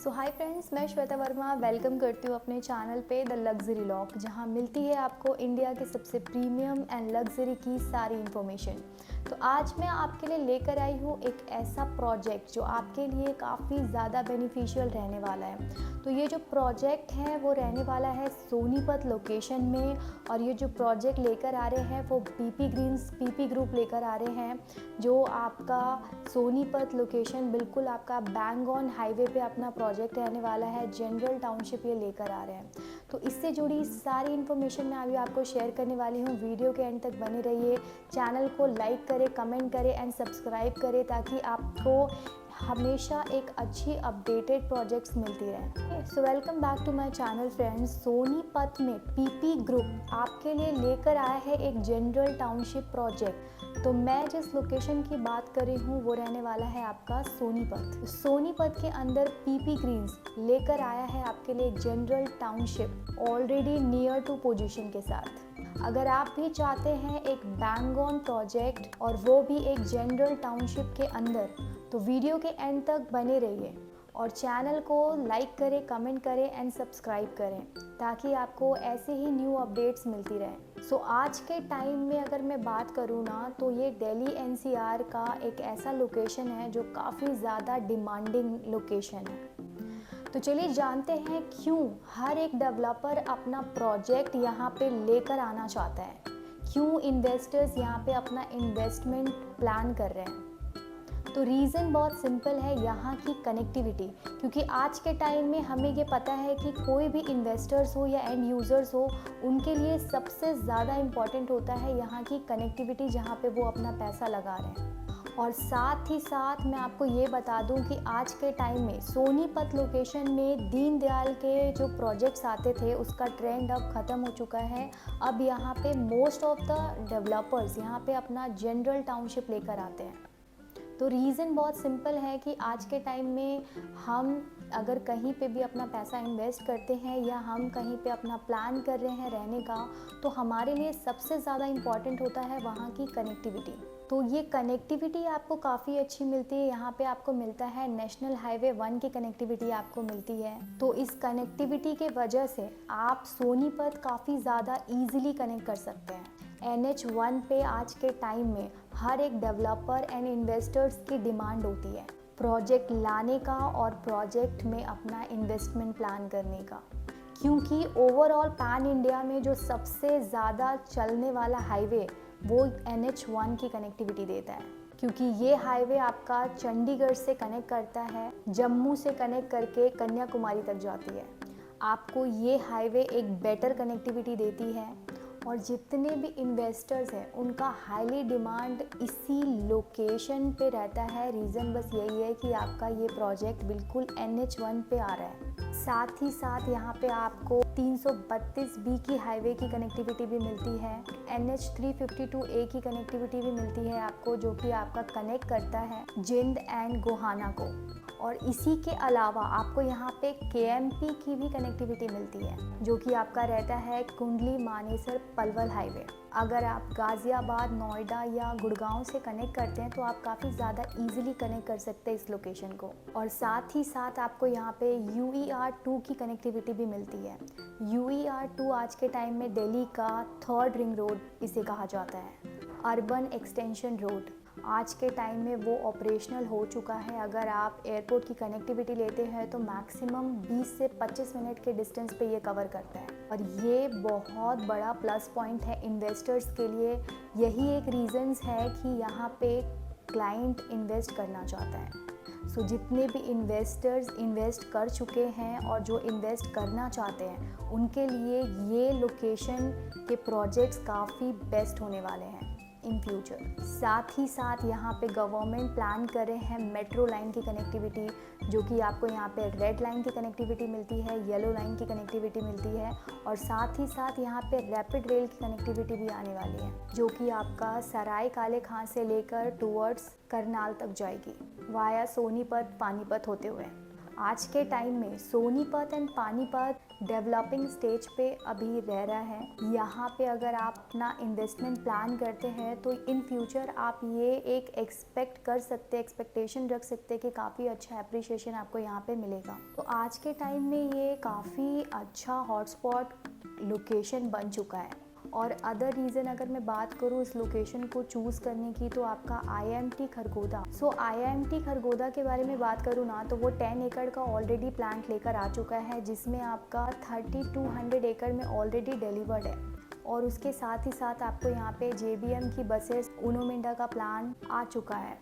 सो hi friends, मैं Shweta Verma welcome करती हूँ अपने चैनल पे द लग्जरी लॉक, जहाँ मिलती है आपको इंडिया के सबसे प्रीमियम एंड लग्जरी की सारी इन्फॉर्मेशन। तो आज मैं आपके लिए लेकर आई हूँ एक ऐसा प्रोजेक्ट जो आपके लिए काफ़ी ज़्यादा बेनिफिशियल रहने वाला है। तो ये जो प्रोजेक्ट है वो रहने वाला है सोनीपत लोकेशन में, और ये जो प्रोजेक्ट लेकर आ रहे हैं वो पीपी ग्रुप लेकर आ रहे हैं, जो आपका सोनीपत लोकेशन बिल्कुल आपका बैंग ऑन हाईवे पे अपना प्रोजेक्ट रहने वाला है। जनरल टाउनशिप ये लेकर आ रहे हैं। तो इससे जुड़ी सारी इन्फॉर्मेशन मैं अभी आपको शेयर करने वाली हूँ। वीडियो के एंड तक बने रहिए। चैनल को लाइक करें, कमेंट करें एंड सब्सक्राइब करें, ताकि आपको हमेशा एक अच्छी अपडेटेड प्रोजेक्ट्स मिलती रहे। So welcome back to my channel friends. Sonipat में पीपी ग्रुप आपके लिए लेकर आया है एक जनरल टाउनशिप प्रोजेक्ट। तो मैं जिस लोकेशन की बात कर रही हूँ वो रहने वाला है आपका सोनीपत। सोनीपत के अंदर पीपी ग्रीन्स लेकर आया है आपके लिए एक general township already near to position के साथ। अगर आप भी चाहते हैं एक बैंग ऑन प्रोजेक्ट और वो भी एक जनरल टाउनशिप के अंदर, तो वीडियो के एंड तक बने रहिए और चैनल को लाइक करें, कमेंट करें एंड सब्सक्राइब करें, ताकि आपको ऐसे ही न्यू अपडेट्स मिलती रहें। सो आज के टाइम में अगर मैं बात करूँ ना, तो ये दिल्ली एनसीआर का एक ऐसा लोकेशन है जो काफ़ी ज़्यादा डिमांडिंग लोकेशन है। तो चलिए जानते हैं क्यों हर एक डेवलपर अपना प्रोजेक्ट यहाँ पे लेकर आना चाहता है, क्यों इन्वेस्टर्स यहाँ पे अपना इन्वेस्टमेंट प्लान कर रहे हैं। तो रीज़न बहुत सिंपल है, यहाँ की कनेक्टिविटी। क्योंकि आज के टाइम में हमें ये पता है कि कोई भी इन्वेस्टर्स हो या एंड यूज़र्स हो, उनके लिए सबसे ज़्यादा इम्पॉर्टेंट होता है यहाँ की कनेक्टिविटी, जहाँ पे वो अपना पैसा लगा रहे हैं। और साथ ही साथ मैं आपको ये बता दूं कि आज के टाइम में सोनीपत लोकेशन में दीनदयाल के जो प्रोजेक्ट्स आते थे उसका ट्रेंड अब ख़त्म हो चुका है। अब यहाँ पे मोस्ट ऑफ द डेवलपर्स यहाँ पे अपना जनरल टाउनशिप लेकर आते हैं। तो रीज़न बहुत सिंपल है कि आज के टाइम में हम अगर कहीं पे भी अपना पैसा इन्वेस्ट करते हैं या हम कहीं पे अपना प्लान कर रहे हैं रहने का, तो हमारे लिए सबसे ज़्यादा इम्पॉर्टेंट होता है वहाँ की कनेक्टिविटी। तो ये कनेक्टिविटी आपको काफ़ी अच्छी मिलती है। यहाँ पे आपको मिलता है नेशनल हाईवे 1 की कनेक्टिविटी आपको मिलती है। तो इस कनेक्टिविटी के वजह से आप सोनीपत काफ़ी ज़्यादा ईजिली कनेक्ट कर सकते हैं। NH1 पे आज के टाइम में हर एक डेवलपर एंड इन्वेस्टर्स की डिमांड होती है प्रोजेक्ट लाने का और प्रोजेक्ट में अपना इन्वेस्टमेंट प्लान करने का, क्योंकि ओवरऑल पैन इंडिया में जो सबसे ज़्यादा चलने वाला हाईवे वो NH1 की कनेक्टिविटी देता है। क्योंकि ये हाईवे आपका चंडीगढ़ से कनेक्ट करता है, जम्मू से कनेक्ट करके कन्याकुमारी तक जाती है। आपको ये हाईवे एक बेटर कनेक्टिविटी देती है, और जितने भी इन्वेस्टर्स हैं उनका हाईली डिमांड इसी लोकेशन पे रहता है। रीज़न बस यही है कि आपका ये प्रोजेक्ट बिल्कुल NH1 पे आ रहा है। साथ ही साथ यहाँ पे आपको 332B की हाईवे की कनेक्टिविटी भी मिलती है, NH352A की कनेक्टिविटी भी मिलती है आपको, जो कि आपका कनेक्ट करता है जिंद एंड गोहाना को। और इसी के अलावा आपको यहाँ पे KMP की भी कनेक्टिविटी मिलती है, जो कि आपका रहता है कुंडली मानेसर पलवल हाईवे। अगर आप गाज़ियाबाद, नोएडा या गुड़गांव से कनेक्ट करते हैं तो आप काफ़ी ज़्यादा इजीली कनेक्ट कर सकते हैं इस लोकेशन को। और साथ ही साथ आपको यहाँ पे UER2 की कनेक्टिविटी भी मिलती है। UER2 आज के टाइम में दिल्ली का 3rd रिंग रोड इसे कहा जाता है, अर्बन एक्सटेंशन रोड। आज के टाइम में वो ऑपरेशनल हो चुका है। अगर आप एयरपोर्ट की कनेक्टिविटी लेते हैं तो मैक्सिमम 20 से 25 मिनट के डिस्टेंस पे ये कवर करता है, और ये बहुत बड़ा प्लस पॉइंट है इन्वेस्टर्स के लिए। यही एक रीज़न्स है कि यहाँ पे क्लाइंट इन्वेस्ट करना चाहता है। सो जितने भी इन्वेस्टर्स इन्वेस्ट कर चुके हैं और जो इन्वेस्ट करना चाहते हैं, उनके लिए ये लोकेशन के प्रोजेक्ट्स काफ़ी बेस्ट होने वाले हैं इन फ्यूचर। साथ ही साथ यहाँ पे गवर्नमेंट प्लान कर रहे हैं मेट्रो लाइन की कनेक्टिविटी, जो कि आपको यहाँ पे रेड लाइन की कनेक्टिविटी मिलती है, येलो लाइन की कनेक्टिविटी मिलती है, और साथ ही साथ यहाँ पे रैपिड रेल की कनेक्टिविटी भी आने वाली है, जो कि आपका सराय काले खां से लेकर टूवर्ड्स करनाल तक जाएगी वाया सोनीपत पानीपत होते हुए। आज के टाइम में Sonipat and Panipat developing stage पे अभी रह रहा है। यहाँ पे अगर आप अपना इन्वेस्टमेंट प्लान करते हैं तो इन फ्यूचर आप ये एक एक्सपेक्टेशन रख सकते हैं कि काफ़ी अच्छा एप्रिसिएशन आपको यहाँ पे मिलेगा। तो आज के टाइम में ये काफ़ी अच्छा हॉटस्पॉट लोकेशन बन चुका है। और अदर रीज़न अगर मैं बात करूँ इस लोकेशन को चूज़ करने की, तो आपका IIMT खरगोदा। IIMT खरगोदा के बारे में बात करूँ ना, तो वो 10 एकड़ का ऑलरेडी प्लांट लेकर आ चुका है, जिसमें आपका 3200 एकड़ में ऑलरेडी डिलीवर्ड है। और उसके साथ ही साथ आपको यहाँ पे JBM की बसेस उनो मिंडा का प्लांट आ चुका है,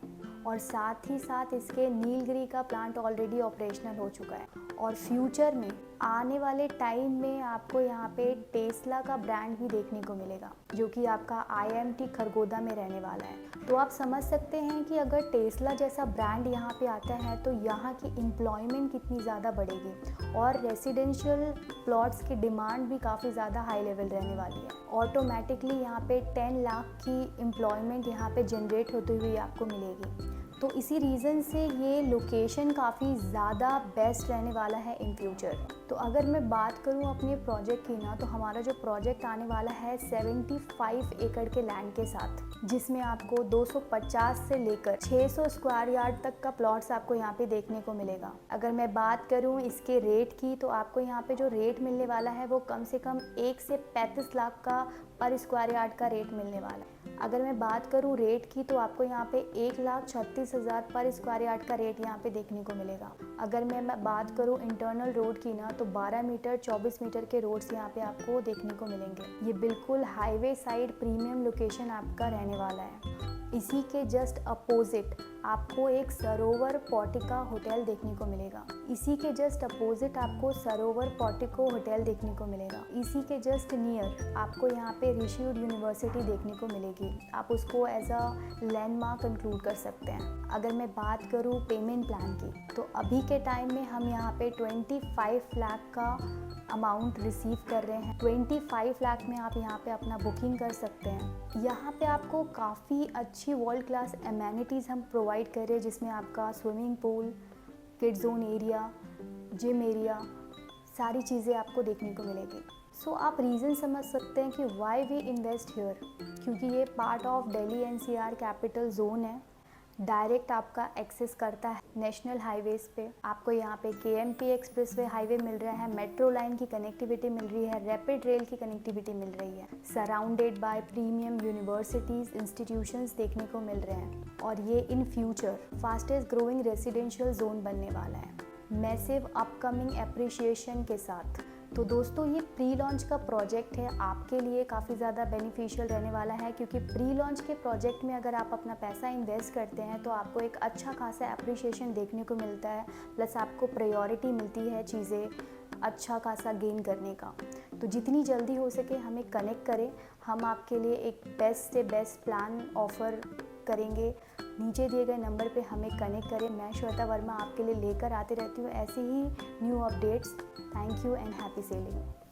और साथ ही साथ इसके नीलगिरी का प्लांट ऑलरेडी ऑपरेशनल हो चुका है। और फ्यूचर में आने वाले टाइम में आपको यहाँ पे टेस्ला का ब्रांड भी देखने को मिलेगा, जो कि आपका IIMT खरगोदा में रहने वाला है। तो आप समझ सकते हैं कि अगर टेस्ला जैसा ब्रांड यहाँ पे आता है तो यहाँ की एम्प्लॉयमेंट कितनी ज़्यादा बढ़ेगी, और रेसिडेंशियल प्लॉट्स की डिमांड भी काफ़ी ज़्यादा हाई लेवल रहने वाली है। ऑटोमेटिकली यहाँ पे 10 लाख की एम्प्लॉयमेंट यहाँ पे जनरेट होती हुई आपको मिलेगी। तो इसी रीज़न से ये लोकेशन काफ़ी ज़्यादा बेस्ट रहने वाला है इन फ्यूचर। तो अगर मैं बात करूँ अपने प्रोजेक्ट की ना, तो हमारा जो प्रोजेक्ट आने वाला है 75 एकड़ के लैंड के साथ, जिसमें आपको 250 से लेकर 600 स्क्वायर यार्ड तक का प्लॉट्स आपको यहाँ पे देखने को मिलेगा। अगर मैं बात करूँ इसके रेट की, तो आपको यहाँ पे जो रेट मिलने वाला है वो कम से कम 1 से 35 लाख का पर स्क्वायर यार्ड का रेट मिलने वाला है। अगर मैं बात करूँ रेट की, तो आपको यहाँ पे 1,36,000 पर स्क्वायर यार्ड का रेट यहाँ पे देखने को मिलेगा। अगर मैं बात करूँ इंटरनल रोड की ना, तो 12 मीटर 24 मीटर के रोड्स यहाँ पे आपको देखने को मिलेंगे। ये बिल्कुल हाईवे साइड प्रीमियम लोकेशन आपका रहने वाला है। इसी के जस्ट अपोजिट आपको एक सरोवर पोर्टिका होटल देखने को मिलेगा। इसी के जस्ट अपोजिट आपको सरोवर पोर्टिको होटल देखने को मिलेगा। इसी के जस्ट नियर आपको यहाँ पे ऋषिवुड यूनिवर्सिटी देखने को मिलेगी। आप उसको एज अ लैंडमार्क इंक्लूड कर सकते हैं। अगर मैं बात करूँ पेमेंट प्लान की, तो अभी के टाइम में हम यहाँ पे 25 लाख का अमाउंट रिसीव कर रहे हैं। 25 लाख में आप यहाँ पे अपना बुकिंग कर सकते हैं। यहाँ पे आपको काफ़ी अच्छी वर्ल्ड क्लास एमेनिटीज़ हम प्रोवाइड कर रहे हैं, जिसमें आपका swimming pool, kid zone area, gym area, सारी चीज़ें आपको देखने को मिलेगी। सो आप रीज़न समझ सकते हैं कि वाई वी इन्वेस्ट हियर, क्योंकि ये part of Delhi NCR capital zone है। डायरेक्ट आपका एक्सेस करता है नेशनल हाईवेज़ पे। आपको यहाँ पे KMP एक्सप्रेसवे हाईवे मिल रहा है, मेट्रो लाइन की कनेक्टिविटी मिल रही है, रैपिड रेल की कनेक्टिविटी मिल रही है, surrounded by premium universities institutions देखने को मिल रहे हैं। और ये in future fastest growing residential zone बनने वाला है, मैसिव अपकमिंग एप्रिशिएशन के साथ। तो दोस्तों, ये प्री लॉन्च का प्रोजेक्ट है, आपके लिए काफ़ी ज़्यादा बेनिफिशियल रहने वाला है, क्योंकि प्री लॉन्च के प्रोजेक्ट में अगर आप अपना पैसा इन्वेस्ट करते हैं तो आपको एक अच्छा खासा एप्रिशिएशन देखने को मिलता है, प्लस आपको प्रायोरिटी मिलती है चीज़ें अच्छा खासा गेन करने का। तो जितनी जल्दी हो सके हमें कनेक्ट करें, हम आपके लिए एक बेस्ट से बेस्ट प्लान ऑफ़र करेंगे। नीचे दिए गए नंबर पे हमें कनेक्ट करें। मैं श्वेता वर्मा आपके लिए लेकर आते रहती हूँ ऐसे ही new updates. Thank you and happy selling.